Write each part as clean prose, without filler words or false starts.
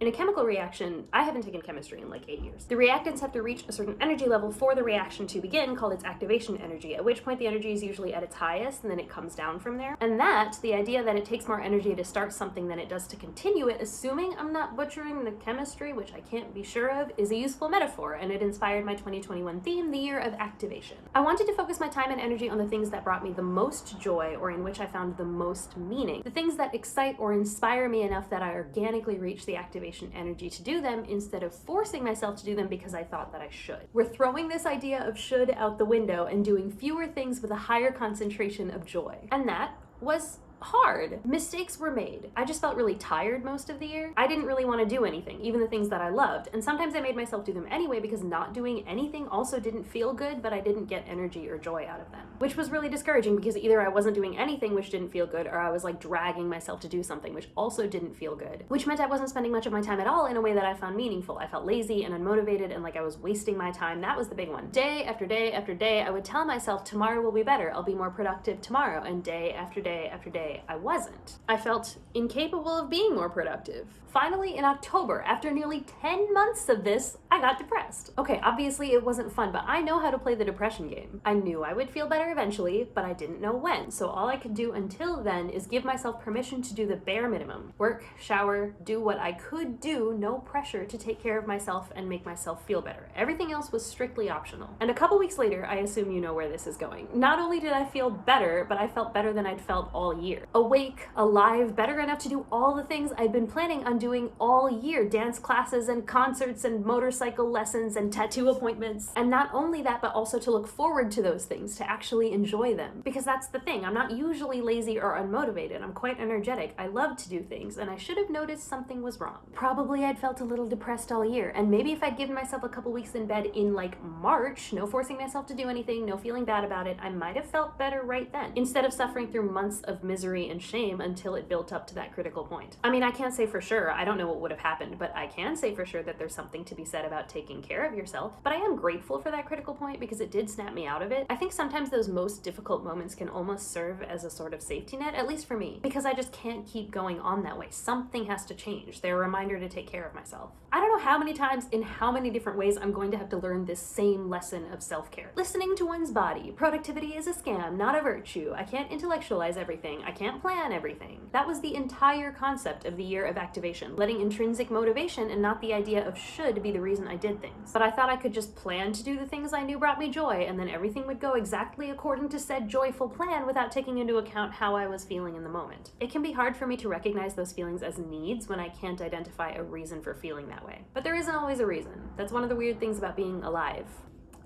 In a chemical reaction, I haven't taken chemistry in like 8 years. The reactants have to reach a certain energy level for the reaction to begin, called its activation energy, at which point the energy is usually at its highest, and then it comes down from there. And that, the idea that it takes more energy to start something than it does to continue it, assuming I'm not butchering the chemistry, which I can't be sure of, is a useful metaphor, and it inspired my 2021 theme, the year of activation. I wanted to focus my time and energy on the things that brought me the most joy, or in which I found the most meaning. The things that excite or inspire me enough that I organically reach the activation energy to do them, instead of forcing myself to do them because I thought that I should. We're throwing this idea of should out the window and doing fewer things with a higher concentration of joy. And that was hard. Mistakes were made. I just felt really tired most of the year. I didn't really want to do anything, even the things that I loved. And sometimes I made myself do them anyway because not doing anything also didn't feel good, but I didn't get energy or joy out of them. Which was really discouraging because either I wasn't doing anything, which didn't feel good, or I was like dragging myself to do something, which also didn't feel good. Which meant I wasn't spending much of my time at all in a way that I found meaningful. I felt lazy and unmotivated and like I was wasting my time. That was the big one. Day after day after day, I would tell myself tomorrow will be better. I'll be more productive tomorrow. And day after day after day, I wasn't. I felt incapable of being more productive. Finally, in October, after nearly 10 months of this, I got depressed. Okay, obviously it wasn't fun, but I know how to play the depression game. I knew I would feel better eventually, but I didn't know when. So all I could do until then is give myself permission to do the bare minimum. Work, shower, do what I could do, no pressure to take care of myself and make myself feel better. Everything else was strictly optional. And a couple weeks later, I assume you know where this is going. Not only did I feel better, but I felt better than I'd felt all year. Awake, alive, better enough to do all the things I'd been planning on doing all year. Dance classes and concerts and motorcycle lessons and tattoo appointments. And not only that, but also to look forward to those things, to actually enjoy them. Because that's the thing, I'm not usually lazy or unmotivated. I'm quite energetic. I love to do things, and I should have noticed something was wrong. Probably I'd felt a little depressed all year, and maybe if I'd given myself a couple weeks in bed in like March, no forcing myself to do anything, no feeling bad about it, I might have felt better right then, instead of suffering through months of misery and shame until it built up to that critical point. I mean, I can't say for sure, I don't know what would have happened, but I can say for sure that there's something to be said about taking care of yourself. But I am grateful for that critical point because it did snap me out of it. I think sometimes those most difficult moments can almost serve as a sort of safety net, at least for me, because I just can't keep going on that way. Something has to change. They're a reminder to take care of myself. I don't know how many times in how many different ways I'm going to have to learn this same lesson of self-care. Listening to one's body. Productivity is a scam, not a virtue. I can't intellectualize everything. I can't plan everything. That was the entire concept of the year of activation, letting intrinsic motivation and not the idea of should be the reason I did things. But I thought I could just plan to do the things I knew brought me joy, and then everything would go exactly according to said joyful plan without taking into account how I was feeling in the moment. It can be hard for me to recognize those feelings as needs when I can't identify a reason for feeling that way. But there isn't always a reason. That's one of the weird things about being alive.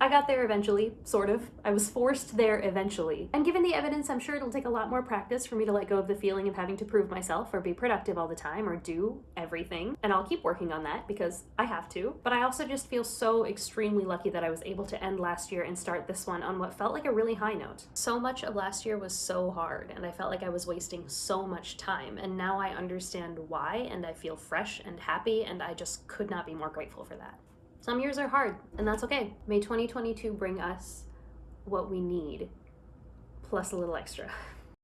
I got there eventually, sort of. I was forced there eventually. And given the evidence, I'm sure it'll take a lot more practice for me to let go of the feeling of having to prove myself or be productive all the time or do everything. And I'll keep working on that because I have to. But I also just feel so extremely lucky that I was able to end last year and start this one on what felt like a really high note. So much of last year was so hard, and I felt like I was wasting so much time. And now I understand why, and I feel fresh and happy, and I just could not be more grateful for that. Some years are hard, and that's okay. May 2022 bring us what we need, plus a little extra.